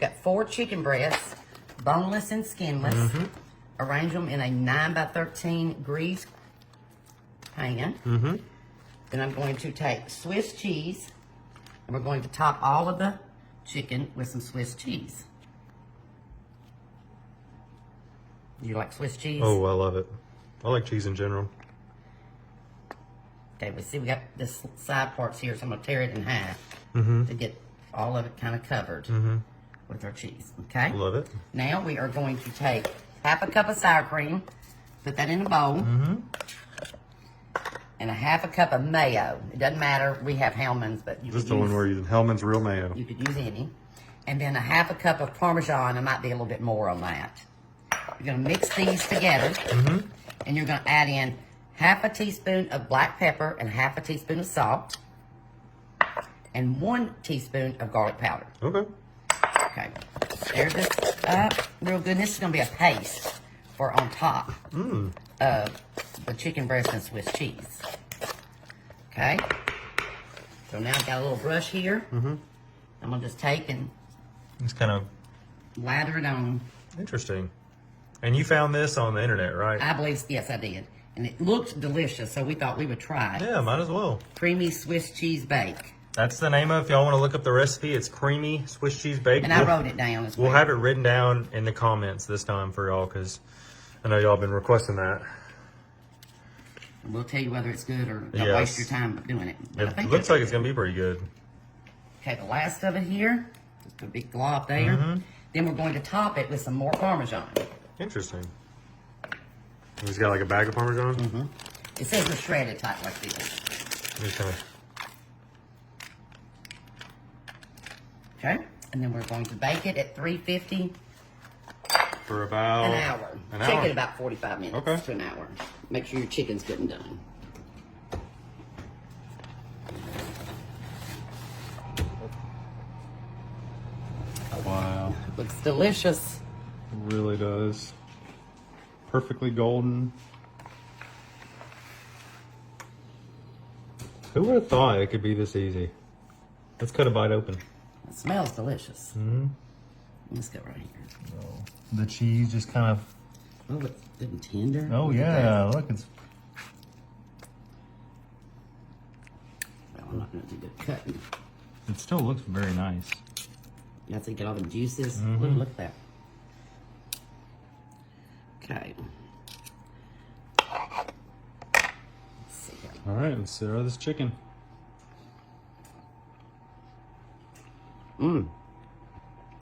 Got 4 chicken breasts, boneless and skinless. Arrange them in a 9 by 13 greased pan. Then I'm going to take Swiss cheese, and we're going to top all of the chicken with some Swiss cheese. You like Swiss cheese? Oh, I love it. I like cheese in general. Okay, we see we got this side parts here, so I'm going to tear it in half to get all of it kind of covered with our cheese. Okay? Love it. Now we are going to take half a cup of sour cream, put that in a bowl, and a half a cup of mayo. It doesn't matter. We have Hellmann's, but you This is could the one use, where you Hellmann's real mayo. you could use any. And then a half a cup of Parmesan. It might be a little bit more on that. You're going to mix these together, and you're going to add in half a teaspoon of black pepper and half a teaspoon of salt, and 1 teaspoon of garlic powder. Okay. Okay. Stir this up real good. This is going to be a paste for on top of the chicken breast and Swiss cheese. Okay. So now I've got a little brush here. I'm going to just take and It's kind of lather it on. interesting. And you found this on the internet, right? I believe, yes, I did. And it looked delicious, so we thought we would try it. Yeah, might as well. Creamy Swiss cheese bake. That's the name of it. If y'all want to look up the recipe, it's creamy Swiss cheese bake. And I wrote it down as well. We'll have it written down in the comments this time for y'all, because I know y'all been requesting that. And we'll tell you whether it's good or don't Yes. waste your time doing it. But I It think looks like it's going to be pretty good. Okay, the last of it here. Just a big glob there. Then we're going to top it with some more Parmesan. Interesting. He's got like a bag of Parmesan? It says the shredded type like this. Okay. Okay? And then we're going to bake it at 350 For about an hour. An Take hour? it about 45 minutes Okay. to an hour. Make sure your chicken's good and done. Wow. Looks delicious. It really does. Perfectly golden. Who would have thought it could be this easy? Let's cut a bite open. It smells delicious. Let's go right here. The cheese just kind of. Oh, it's good and tender. Oh Look at yeah, that. look, it's. Well, I'm not going to do good cutting. It still looks very nice. You have to get all the juices. Look at that. Okay. Let's see here. All right, let's serve this chicken.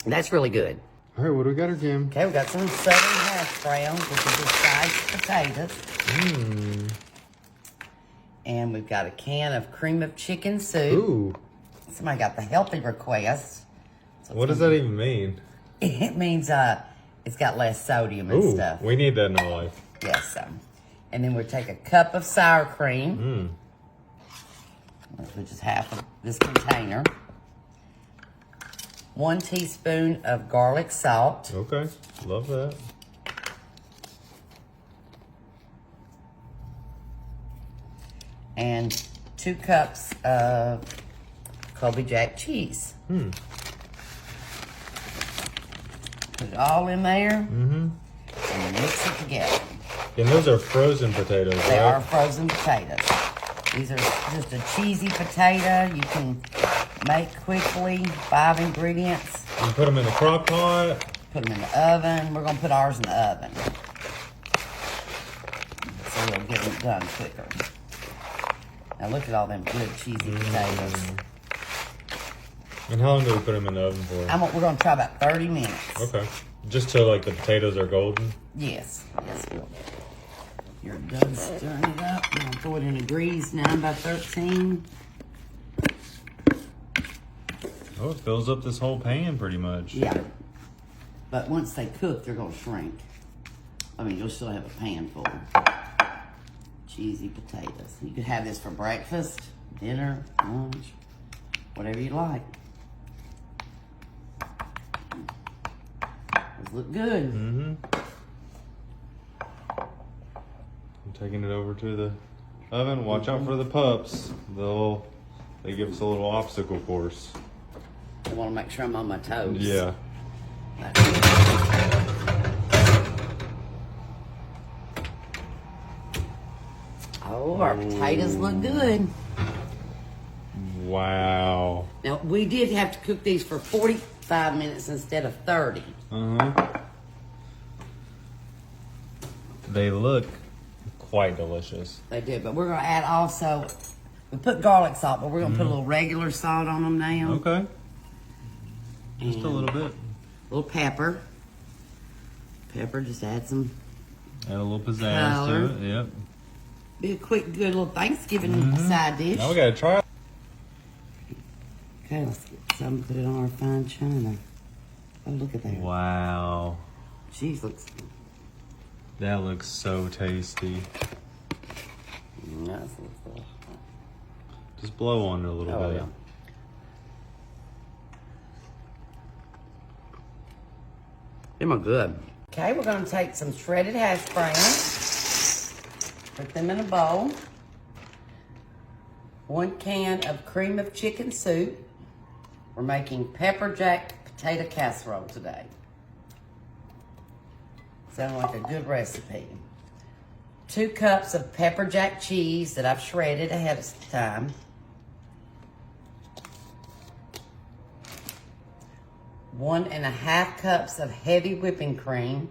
That's really good. All right, what do we got here, Jim? Okay, we got some southern hash browns, which is just diced potatoes. And we've got a can of cream of chicken soup. Ooh, Somebody got the healthy request. So what does that even mean? It means it's got less sodium and Ooh, stuff. we need that in our life. Yes, so. And then we'll take a cup of sour cream, which is half of this container. 1 teaspoon of garlic salt. Okay, love that. And 2 cups of Colby Jack cheese. Put it all in there and mix it together. And those are frozen potatoes, They right? are frozen potatoes. These are just a cheesy potato you can make quickly. 5 ingredients. You put them in the crock pot. Put them in the oven. We're going to put ours in the oven. So we'll get them done quicker. Now look at all them good cheesy potatoes. And how long do we put them in the oven for? We're going to try about 30 minutes. Okay. Just till like the potatoes are golden? Yes. Yes, we'll. You're done stirring it up. I'm going to throw it in a greased 9 by 13. Oh, it fills up this whole pan pretty much. Yeah. But once they cook, they're going to shrink. I mean, you'll still have a pan full. Cheesy potatoes. You could have this for breakfast, dinner, lunch, whatever you like. Those look good. I'm taking it over to the oven. Watch out for the pups. They give us a little obstacle course. I want to make sure I'm on my toes. Yeah. Oh, our potatoes look good. Wow. Now, we did have to cook these for 45 minutes instead of 30. They look quite delicious. They did, but we're going to add also, we put garlic salt, but we're going to put a little regular salt on them now. Okay. Just a little bit. A little pepper. Pepper, just add some. Add a little pizzazz Color. to it. Yep. Be a quick, good little Thanksgiving side dish. Now we gotta try it. Okay, let's get some, put it on our fine china. Oh, look at that. Wow. Jeez, looks. That looks so tasty. Nice. Just blow on it a little bit. Yeah. Them are good. Okay, we're going to take some shredded hash browns, put them in a bowl. 1 can of cream of chicken soup. We're making pepper jack potato casserole today. Sounds like a good recipe. 2 cups of pepper jack cheese that I've shredded ahead of time. 1.5 cups of heavy whipping cream.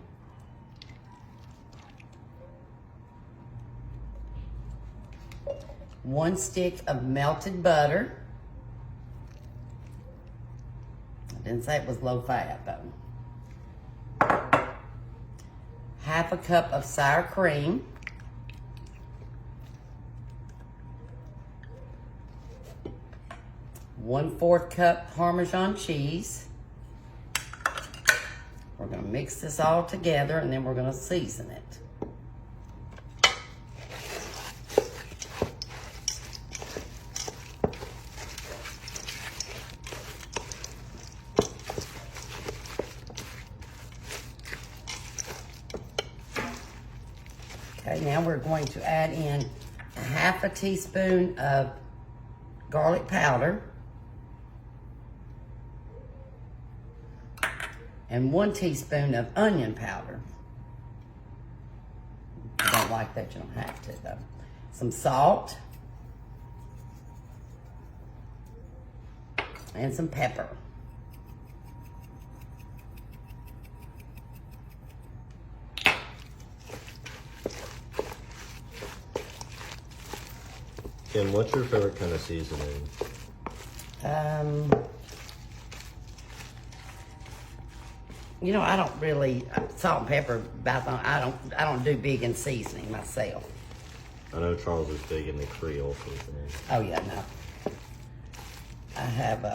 1 stick of melted butter. I didn't say it was low fat though. 1/2 cup of sour cream. 1/4 cup Parmesan cheese. We're going to mix this all together and then we're going to season it. Okay, now we're going to add in 1/2 teaspoon of garlic powder and 1 teaspoon of onion powder. If you don't like that, you don't have to though. Some salt and some pepper. Kim, what's your favorite kind of seasoning? You know, I don't really salt and pepper. I don't do big in seasoning myself. I know Charles is big in the Creole seasoning. Oh yeah, no. I have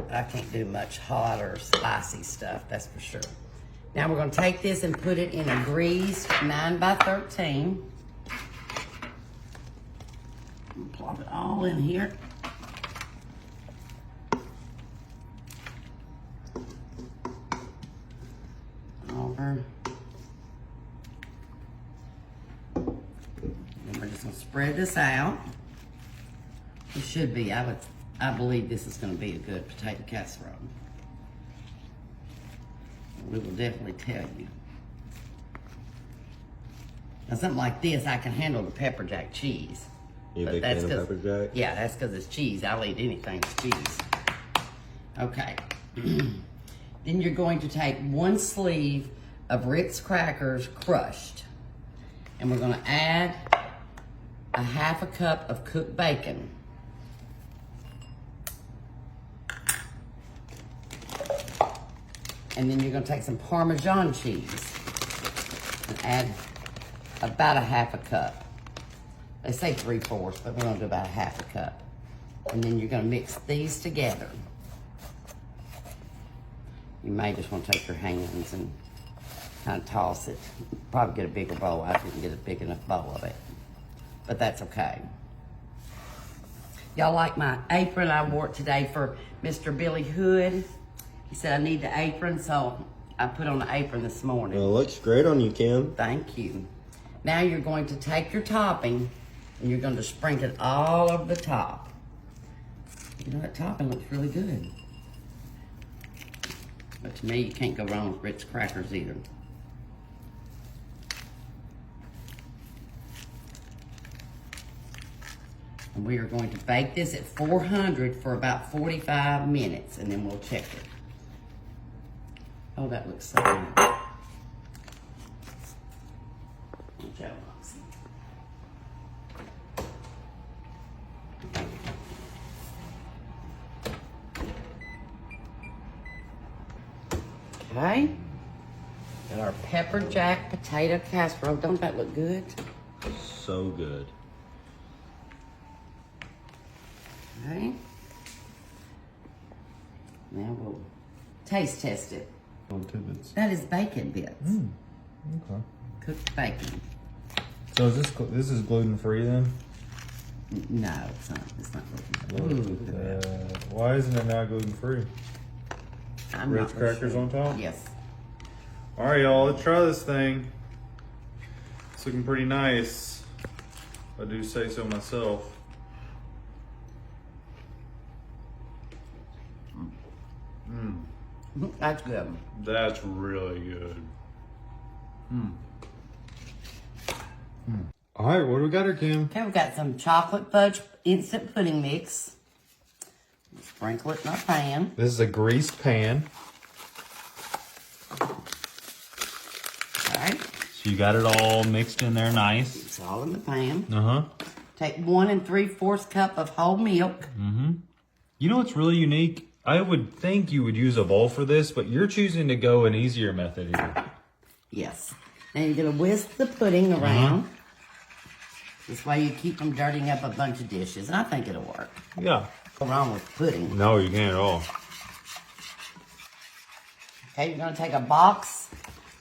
I can't do much hot or spicy stuff. That's for sure. Now we're going to take this and put it in a greased 9x13. Plop it all in here. Over. And we're just gonna spread this out. It should be, I believe this is gonna be a good potato casserole. We will definitely tell you. Now something like this, I can handle the pepper jack cheese. You a But big that's fan of 'cause- pepper jack? Yeah, that's because it's cheese. I'll eat anything with cheese. Okay. Then you're going to take 1 sleeve of Ritz crackers crushed. And we're going to add 1/2 cup of cooked bacon. And then you're going to take some Parmesan cheese and add about 1/2 cup. They say 3/4, but we're gonna do about 1/2 cup. And then you're gonna mix these together. You may just wanna take your hands and kind of toss it. Probably get a bigger bowl. I didn't get a big enough bowl of it, but that's okay. Y'all like my apron I wore it today for Mr. Billy Hood. He said I need the apron, so I put on the apron this morning. Well, it looks great on you, Kim. Thank you. Now you're going to take your topping and you're going to sprinkle it all over the top. You know, that topping looks really good. But to me, you can't go wrong with Ritz crackers either. And we are going to bake this at 400 for about 45 minutes, and then we'll check it. Oh, that looks so good. Okay. Got our pepper jack potato casserole. Don't that look good? So good. Okay. Now we'll taste test it. Little tidbits. That is bacon bits. Okay. Cooked bacon. So is this is gluten free then? No, it's not. It's not gluten free. Why isn't it not gluten free? Ritz crackers on top? Yes. All right, y'all, let's try this thing. It's looking pretty nice. If I do say so myself. That's good. That's really good. All right, what do we got here, Kim? Okay, we've got some chocolate fudge instant pudding mix. Sprinkle it in our pan. This is a greased pan. Okay. So you got it all mixed in there nice. It's all in the pan. Uh-huh. Take 1 3/4 cup of whole milk. You know what's really unique? I would think you would use a bowl for this, but you're choosing to go an easier method here. Yes. Now you're gonna whisk the pudding around. This way you keep from dirtying up a bunch of dishes. And I think it'll work. Yeah. What's wrong with pudding? No, you can't at all. Okay, you're gonna take a box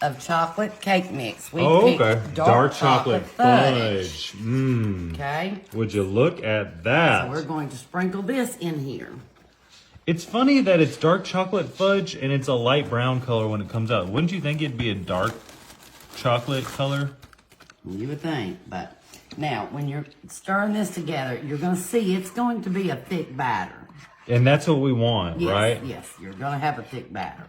of chocolate cake mix. We picked okay. Dark chocolate fudge. Mmm. Okay. Would you look at that? So we're going to sprinkle this in here. It's funny that it's dark chocolate fudge and it's a light brown color when it comes out. Wouldn't you think it'd be a dark chocolate color? You would think, but now when you're stirring this together, you're going to see it's going to be a thick batter. And that's what we want, Yes, right? yes, you're going to have a thick batter.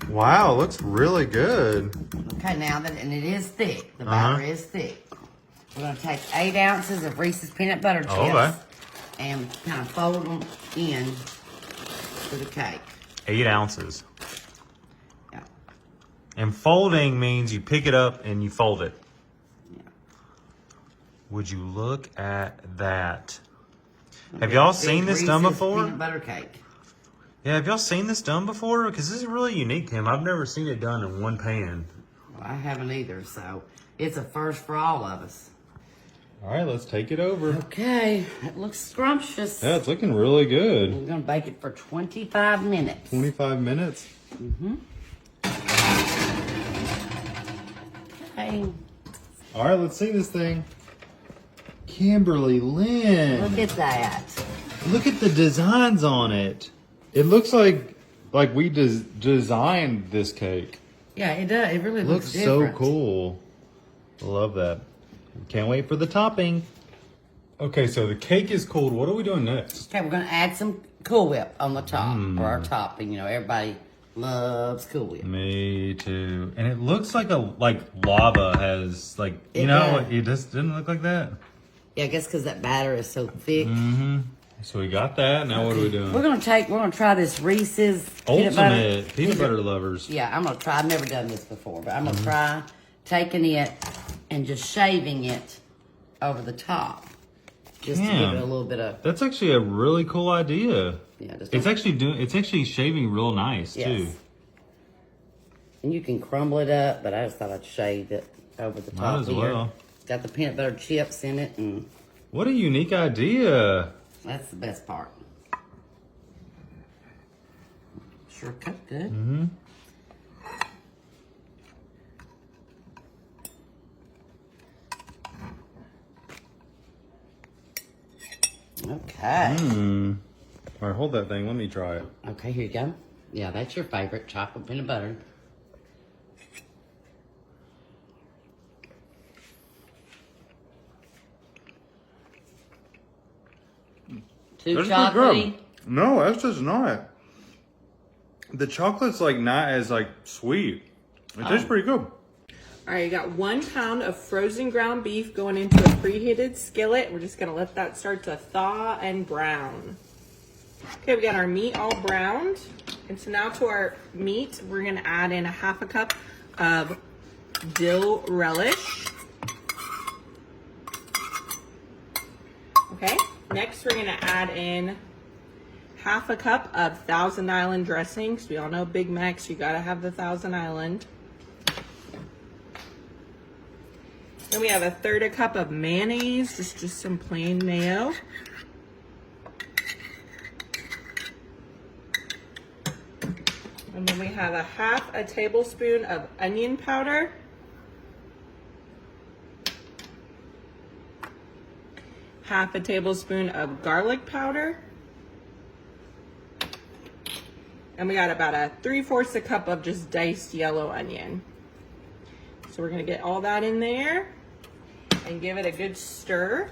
Wow, looks really good. Okay, now that, and it is thick. The batter is thick. We're going to take 8 ounces of Reese's peanut butter chips Okay. and kind of fold them in to the cake. 8 ounces. Yeah. And folding means you pick it up and you fold it. Yeah. Would you look at that? Have y'all seen this done Reese's before? Peanut butter cake. Yeah, have y'all seen this done before? Because this is really unique, Tim. I've never seen it done in one pan. Well, I haven't either, so it's a first for all of us. All right, let's take it over. Okay, it looks scrumptious. Yeah, it's looking really good. We're gonna bake it for 25 minutes. 25 minutes. Okay, All right, let's see this thing. Kimberly Lynn. look at that. Look at the designs on it. It looks like we designed this cake. Yeah, it does. It really Looks looks different. so cool. I love that. Can't wait for the topping. Okay, so the cake is cooled. What are we doing next? Okay, we're gonna add some Cool Whip on the top for our topping. You know, everybody loves Cool Whip. Me too. And it looks like lava has It does. it just didn't look like that. Yeah, I guess because that batter is so thick. So we got that. Now what are we doing? We're gonna try this Reese's peanut butter. Ultimate peanut butter lovers. Yeah, I'm gonna try. I've never done this before, but I'm gonna try taking it and just shaving it over the top, just to give it a little bit of. That's actually a really cool idea. Yeah, just It's actually shaving real nice too. And you can crumble it up, but I just thought I'd shave it over the top Might as here. well. It's got the peanut butter chips in it, and What a unique idea. that's the best part. Sure cut good. Okay. All right, hold that thing. Let me try it. Okay, here you go. Yeah, that's your favorite, chocolate peanut butter. Too chocolatey? No, that's just not. The chocolate's like not as like sweet. It tastes pretty good. All right, you got 1 pound of frozen ground beef going into a preheated skillet. We're just gonna let that start to thaw and brown. Okay, we got our meat all browned. And so now to our meat, we're gonna add in a 1/2 cup of dill relish. Okay, next we're gonna add in 1/2 cup of Thousand Island dressing. So we all know Big Macs, you gotta have the Thousand Island. Then we have 1/3 cup of mayonnaise, just some plain mayo. And then we have 1/2 tablespoon of onion powder. Half a tablespoon of garlic powder. And we got about 3/4 cup of just diced yellow onion. So we're gonna get all that in there and give it a good stir.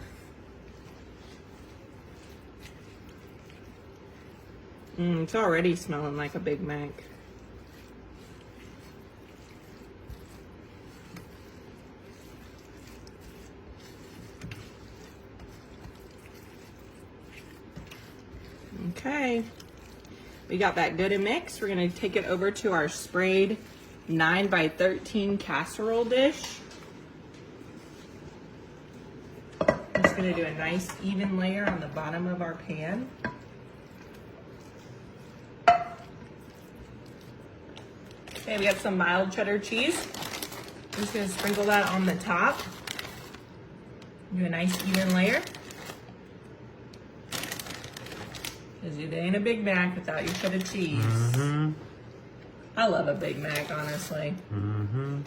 It's already smelling like a Big Mac. Okay, we got that good and mixed. We're gonna take it over to our sprayed 9 by 13 casserole dish. I'm just gonna do a nice even layer on the bottom of our pan. Okay, we got some mild cheddar cheese. I'm just gonna sprinkle that on the top. Do a nice even layer. Because it ain't a Big Mac without your cheddar cheese. Mm-hmm. I love a Big Mac, honestly. Mm-hmm.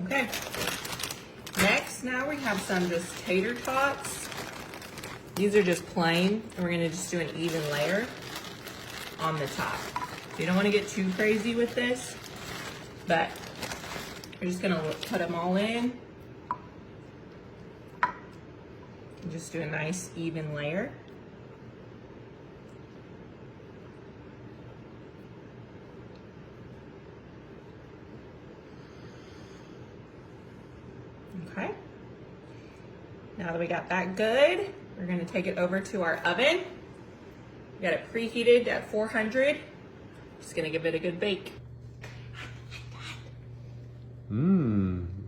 Okay. Next, now we have some just tater tots. These are just plain, and we're gonna just do an even layer on the top. You don't want to get too crazy with this, but we're just gonna put them all in. And just do a nice even layer. Okay. Now that we got that good, we're gonna take it over to our oven. We got it preheated at 400. Just gonna give it a good bake.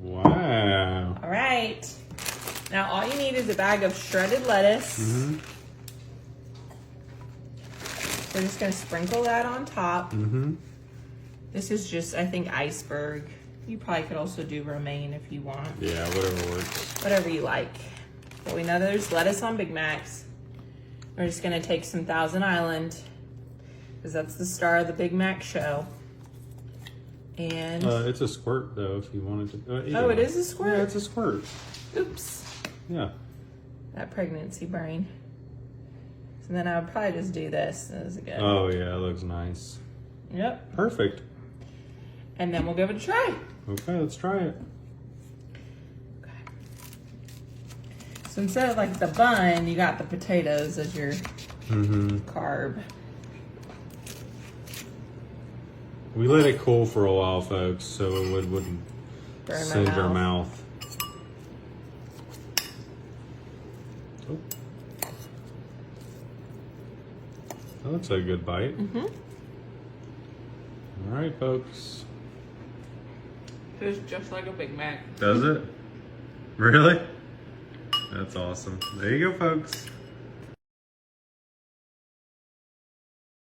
Wow. All right. Now all you need is a bag of shredded lettuce. Mm-hmm. We're just gonna sprinkle that on top. Mm-hmm. This is just, I think, iceberg. You probably could also do romaine if you want. Yeah, whatever works. Whatever you like. But we know there's lettuce on Big Macs. We're just gonna take some Thousand Island, because that's the star of the Big Mac show. And It's a squirt though, if you wanted to. oh, it is a squirt? Yeah, it's a squirt. Oops. Yeah. That pregnancy brain. So then I would probably just do this. This is good. Oh yeah, it looks nice. Yep. Perfect. And then we'll give it a try. Okay, let's try it. Okay. So instead of like the bun, you got the potatoes as your carb. We let it cool for a while, folks, so it wouldn't Burn my singe our mouth. mouth. Oh. That looks like a good bite. Mm-hmm. All right, folks. Tastes just like a Big Mac. Does it? Really? That's awesome. There you go, folks.